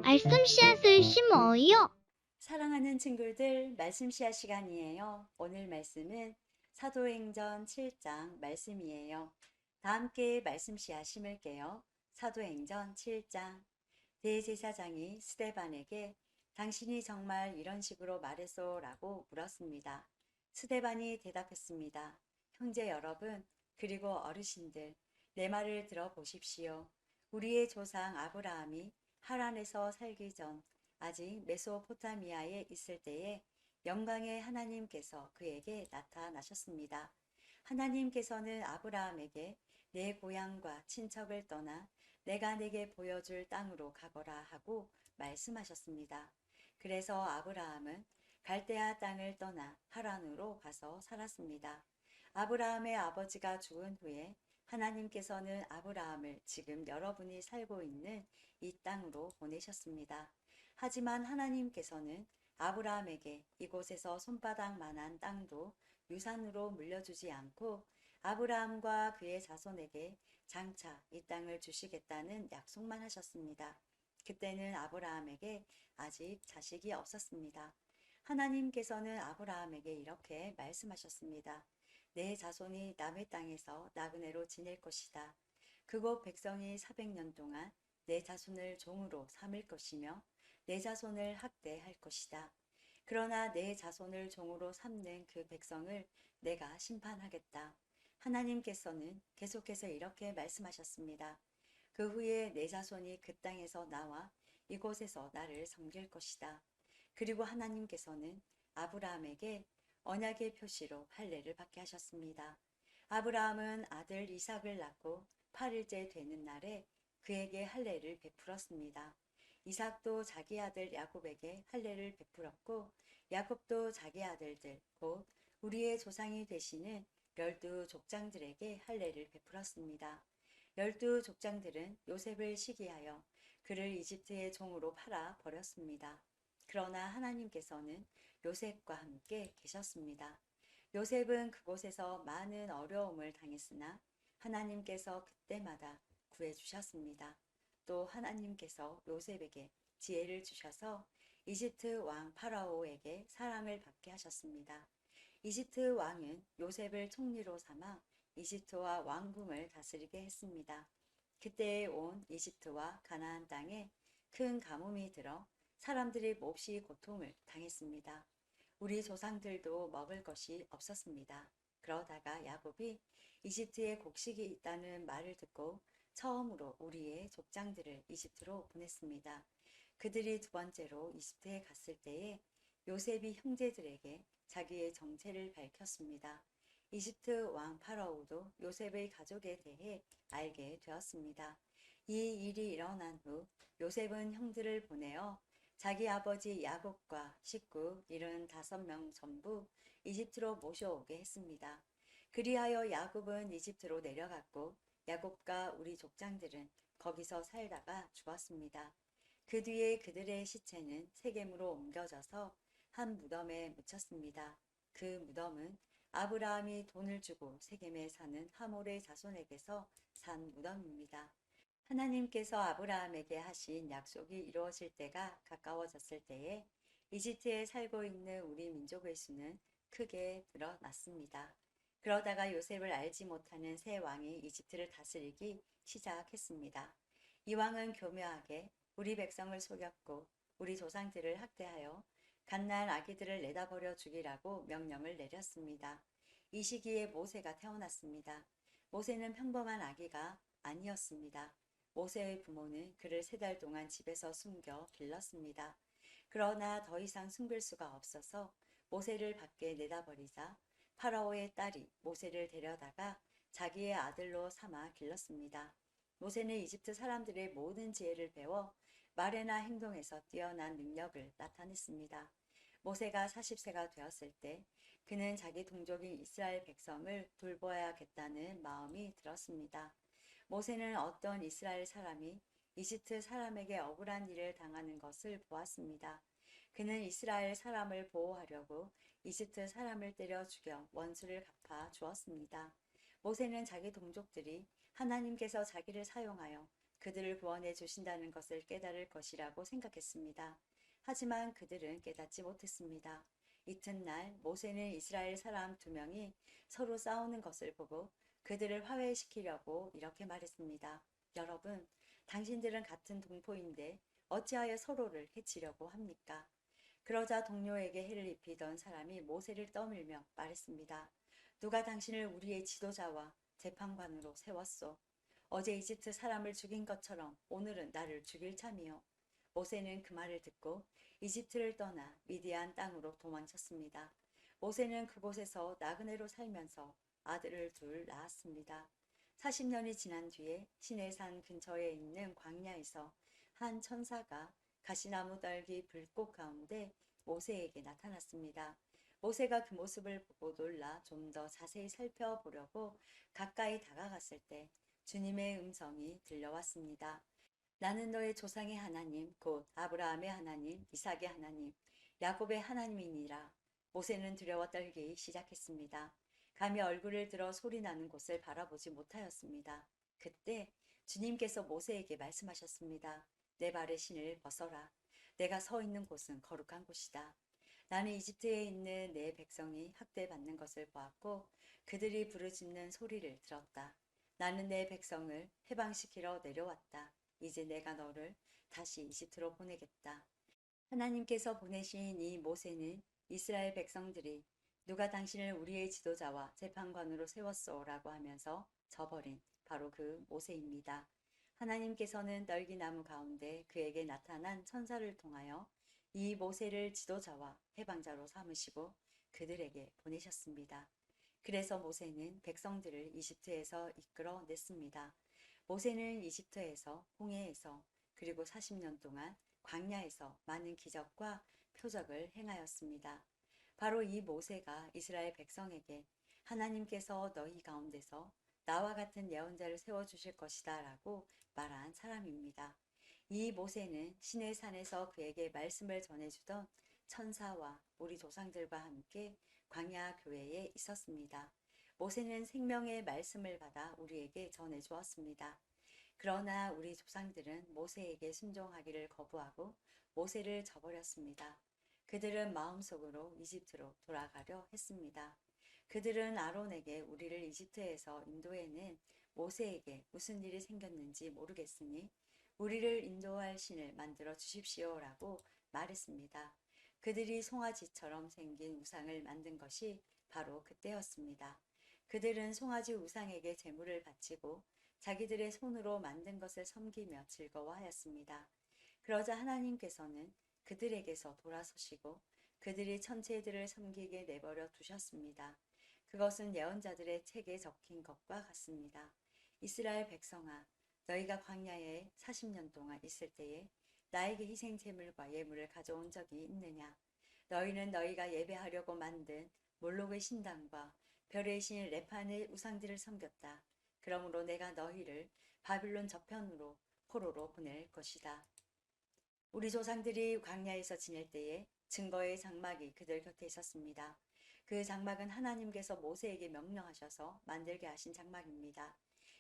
말씀 씨앗을 심어요. 사랑하는 친구들, 말씀 씨앗 시간이에요. 오늘 말씀은 사도행전 7장 말씀이에요. 다 함께 말씀 씨앗 심을게요. 사도행전 7장. 대제사장이 스데반에게 당신이 정말 이런 식으로 말했소라고 물었습니다. 스데반이 대답했습니다. 형제 여러분, 그리고 어르신들, 내 말을 들어보십시오. 우리의 조상 아브라함이 하란에서 살기 전 아직 메소포타미아에 있을 때에 영광의 하나님께서 그에게 나타나셨습니다. 하나님께서는 아브라함에게 내 고향과 친척을 떠나 내가 내게 보여줄 땅으로 가거라 하고 말씀하셨습니다. 그래서 아브라함은 갈대아 땅을 떠나 하란으로 가서 살았습니다. 아브라함의 아버지가 죽은 후에 하나님께서는 아브라함을 지금 여러분이 살고 있는 이 땅으로 보내셨습니다. 하지만 하나님께서는 아브라함에게 이곳에서 손바닥만한 땅도 유산으로 물려주지 않고 아브라함과 그의 자손에게 장차 이 땅을 주시겠다는 약속만 하셨습니다. 그때는 아브라함에게 아직 자식이 없었습니다. 하나님께서는 아브라함에게 이렇게 말씀하셨습니다. 내 자손이 남의 땅에서 나그네로 지낼 것이다. 그곳 백성이 400년 동안 내 자손을 종으로 삼을 것이며 내 자손을 학대할 것이다. 그러나 내 자손을 종으로 삼는 그 백성을 내가 심판하겠다. 하나님께서는 계속해서 이렇게 말씀하셨습니다. 그 후에 내 자손이 그 땅에서 나와 이곳에서 나를 섬길 것이다. 그리고 하나님께서는 아브라함에게 언약의 표시로 할례를 받게 하셨습니다. 아브라함은 아들 이삭을 낳고 8일째 되는 날에 그에게 할례를 베풀었습니다. 이삭도 자기 아들 야곱에게 할례를 베풀었고 야곱도 자기 아들들 곧 우리의 조상이 되시는 12족장들에게 할례를 베풀었습니다. 12족장들은 요셉을 시기하여 그를 이집트의 종으로 팔아 버렸습니다. 그러나 하나님께서는 요셉과 함께 계셨습니다. 요셉은 그곳에서 많은 어려움을 당했으나 하나님께서 그때마다 구해주셨습니다. 또 하나님께서 요셉에게 지혜를 주셔서 이집트 왕 파라오에게 사랑을 받게 하셨습니다. 이집트 왕은 요셉을 총리로 삼아 이집트와 왕궁을 다스리게 했습니다. 그때에 온 이집트와 가나안 땅에 큰 가뭄이 들어 사람들이 몹시 고통을 당했습니다. 우리 조상들도 먹을 것이 없었습니다. 그러다가 야곱이 이집트에 곡식이 있다는 말을 듣고 처음으로 우리의 족장들을 이집트로 보냈습니다. 그들이 두 번째로 이집트에 갔을 때에 요셉이 형제들에게 자기의 정체를 밝혔습니다. 이집트 왕 파라오도 요셉의 가족에 대해 알게 되었습니다. 이 일이 일어난 후 요셉은 형들을 보내어 자기 아버지 야곱과 식구 75명 전부 이집트로 모셔오게 했습니다. 그리하여 야곱은 이집트로 내려갔고 야곱과 우리 족장들은 거기서 살다가 죽었습니다. 그 뒤에 그들의 시체는 세겜으로 옮겨져서 한 무덤에 묻혔습니다. 그 무덤은 아브라함이 돈을 주고 세겜에 사는 하몰의 자손에게서 산 무덤입니다. 하나님께서 아브라함에게 하신 약속이 이루어질 때가 가까워졌을 때에 이집트에 살고 있는 우리 민족의 수는 크게 늘어났습니다. 그러다가 요셉을 알지 못하는 새 왕이 이집트를 다스리기 시작했습니다. 이 왕은 교묘하게 우리 백성을 속였고 우리 조상들을 학대하여 갓난 아기들을 내다버려 죽이라고 명령을 내렸습니다. 이 시기에 모세가 태어났습니다. 모세는 평범한 아기가 아니었습니다. 모세의 부모는 그를 3달 동안 집에서 숨겨 길렀습니다. 그러나 더 이상 숨길 수가 없어서 모세를 밖에 내다버리자 파라오의 딸이 모세를 데려다가 자기의 아들로 삼아 길렀습니다. 모세는 이집트 사람들의 모든 지혜를 배워 말이나 행동에서 뛰어난 능력을 나타냈습니다. 모세가 40세가 되었을 때 그는 자기 동족인 이스라엘 백성을 돌보아야겠다는 마음이 들었습니다. 모세는 어떤 이스라엘 사람이 이집트 사람에게 억울한 일을 당하는 것을 보았습니다. 그는 이스라엘 사람을 보호하려고 이집트 사람을 때려 죽여 원수를 갚아 주었습니다. 모세는 자기 동족들이 하나님께서 자기를 사용하여 그들을 구원해 주신다는 것을 깨달을 것이라고 생각했습니다. 하지만 그들은 깨닫지 못했습니다. 이튿날 모세는 이스라엘 사람 2명이 서로 싸우는 것을 보고 그들을 화해시키려고 이렇게 말했습니다. 여러분, 당신들은 같은 동포인데 어찌하여 서로를 해치려고 합니까? 그러자 동료에게 해를 입히던 사람이 모세를 떠밀며 말했습니다. 누가 당신을 우리의 지도자와 재판관으로 세웠소? 어제 이집트 사람을 죽인 것처럼 오늘은 나를 죽일 참이요. 모세는 그 말을 듣고 이집트를 떠나 미디안 땅으로 도망쳤습니다. 모세는 그곳에서 나그네로 살면서 아들을 둘 낳았습니다. 40년이 지난 뒤에 시내산 근처에 있는 광야에서 한 천사가 가시나무 떨기 불꽃 가운데 모세에게 나타났습니다. 모세가 그 모습을 보고 놀라 좀 더 자세히 살펴보려고 가까이 다가갔을 때 주님의 음성이 들려왔습니다. 나는 너의 조상의 하나님, 곧 아브라함의 하나님, 이삭의 하나님, 야곱의 하나님이니라. 모세는 두려워 떨기 시작했습니다. 감히 얼굴을 들어 소리 나는 곳을 바라보지 못하였습니다. 그때 주님께서 모세에게 말씀하셨습니다. 내 발의 신을 벗어라. 내가 서 있는 곳은 거룩한 곳이다. 나는 이집트에 있는 내 백성이 학대받는 것을 보았고 그들이 부르짖는 소리를 들었다. 나는 내 백성을 해방시키러 내려왔다. 이제 내가 너를 다시 이집트로 보내겠다. 하나님께서 보내신 이 모세는 이스라엘 백성들이 누가 당신을 우리의 지도자와 재판관으로 세웠소라고 하면서 저버린 바로 그 모세입니다. 하나님께서는 떨기나무 가운데 그에게 나타난 천사를 통하여 이 모세를 지도자와 해방자로 삼으시고 그들에게 보내셨습니다. 그래서 모세는 백성들을 이집트에서 이끌어 냈습니다. 모세는 이집트에서, 홍해에서, 그리고 40년 동안 광야에서 많은 기적과 표적을 행하였습니다. 바로 이 모세가 이스라엘 백성에게 하나님께서 너희 가운데서 나와 같은 예언자를 세워주실 것이다 라고 말한 사람입니다. 이 모세는 시내 산에서 그에게 말씀을 전해주던 천사와 우리 조상들과 함께 광야 교회에 있었습니다. 모세는 생명의 말씀을 받아 우리에게 전해 주었습니다. 그러나 우리 조상들은 모세에게 순종하기를 거부하고 모세를 저버렸습니다. 그들은 마음속으로 이집트로 돌아가려 했습니다. 그들은 아론에게 우리를 이집트에서 인도해낸 모세에게 무슨 일이 생겼는지 모르겠으니 우리를 인도할 신을 만들어 주십시오라고 말했습니다. 그들이 송아지처럼 생긴 우상을 만든 것이 바로 그때였습니다. 그들은 송아지 우상에게 제물을 바치고 자기들의 손으로 만든 것을 섬기며 즐거워하였습니다. 그러자 하나님께서는 그들에게서 돌아서시고 그들이 천체들을 섬기게 내버려 두셨습니다. 그것은 예언자들의 책에 적힌 것과 같습니다. 이스라엘 백성아, 너희가 광야에 40년 동안 있을 때에 나에게 희생 제물과 예물을 가져온 적이 있느냐? 너희는 너희가 예배하려고 만든 몰록의 신당과 별의 신 레판의 우상들을 섬겼다. 그러므로 내가 너희를 바빌론 저편으로 포로로 보낼 것이다. 우리 조상들이 광야에서 지낼 때에 증거의 장막이 그들 곁에 있었습니다. 그 장막은 하나님께서 모세에게 명령하셔서 만들게 하신 장막입니다.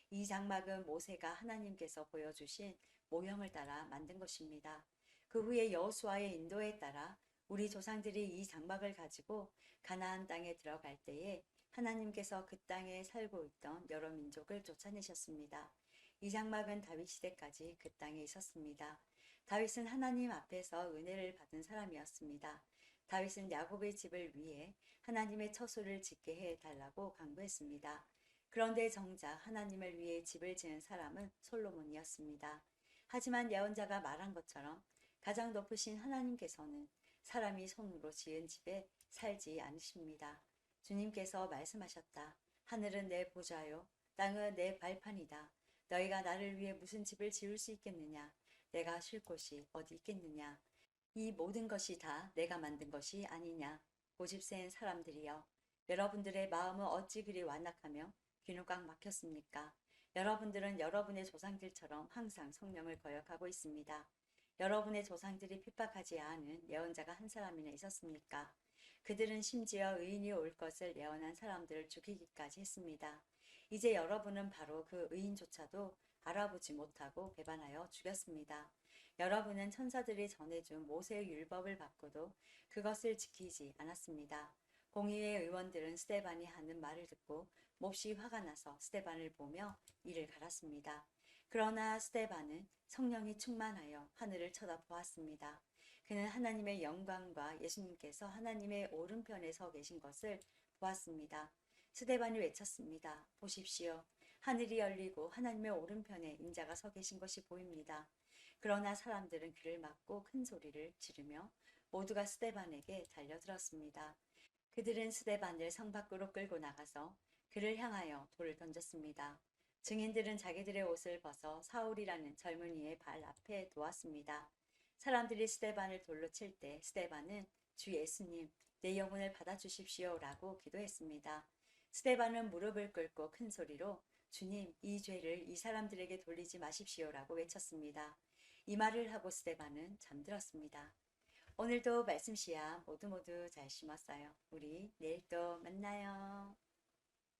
이 장막은 모세가 하나님께서 보여주신 모형을 따라 만든 것입니다. 그 후에 여호수아의 인도에 따라 우리 조상들이 이 장막을 가지고 가나안 땅에 들어갈 때에 하나님께서 그 땅에 살고 있던 여러 민족을 쫓아내셨습니다. 이 장막은 다윗 시대까지 그 땅에 있었습니다. 다윗은 하나님 앞에서 은혜를 받은 사람이었습니다. 다윗은 야곱의 집을 위해 하나님의 처소를 짓게 해달라고 강구했습니다. 그런데 정작 하나님을 위해 집을 지은 사람은 솔로몬이었습니다. 하지만 예언자가 말한 것처럼 가장 높으신 하나님께서는 사람이 손으로 지은 집에 살지 않으십니다. 주님께서 말씀하셨다. 하늘은 내 보좌요, 땅은 내 발판이다. 너희가 나를 위해 무슨 집을 지을 수 있겠느냐? 내가 쉴 곳이 어디 있겠느냐? 이 모든 것이 다 내가 만든 것이 아니냐? 고집센 사람들이여, 여러분들의 마음은 어찌 그리 완악하며 귀는 꽉 막혔습니까? 여러분들은 여러분의 조상들처럼 항상 성령을 거역하고 있습니다. 여러분의 조상들이 핍박하지 않은 예언자가 한 사람이나 있었습니까? 그들은 심지어 의인이 올 것을 예언한 사람들을 죽이기까지 했습니다. 이제 여러분은 바로 그 의인조차도 알아보지 못하고 배반하여 죽였습니다. 여러분은 천사들이 전해준 모세의 율법을 받고도 그것을 지키지 않았습니다. 공의회 의원들은 스데반이 하는 말을 듣고 몹시 화가 나서 스데반을 보며 이를 갈았습니다. 그러나 스데반은 성령이 충만하여 하늘을 쳐다보았습니다. 그는 하나님의 영광과 예수님께서 하나님의 오른편에 서 계신 것을 보았습니다. 스데반이 외쳤습니다. 보십시오. 하늘이 열리고 하나님의 오른편에 인자가 서 계신 것이 보입니다. 그러나 사람들은 그를 막고 큰 소리를 지르며 모두가 스데반에게 달려들었습니다. 그들은 스데반을 성 밖으로 끌고 나가서 그를 향하여 돌을 던졌습니다. 증인들은 자기들의 옷을 벗어 사울이라는 젊은이의 발 앞에 놓았습니다. 사람들이 스데반을 돌로 칠 때 스데반은 주 예수님, 내 영혼을 받아주십시오 라고 기도했습니다. 스데반은 무릎을 꿇고 큰 소리로 주님, 이 죄를 이 사람들에게 돌리지 마십시오 라고 외쳤습니다. 이 말을 하고 스데반은 잠들었습니다. 오늘도 말씀 씨앗 모두 잘 심었어요. 우리 내일 또 만나요.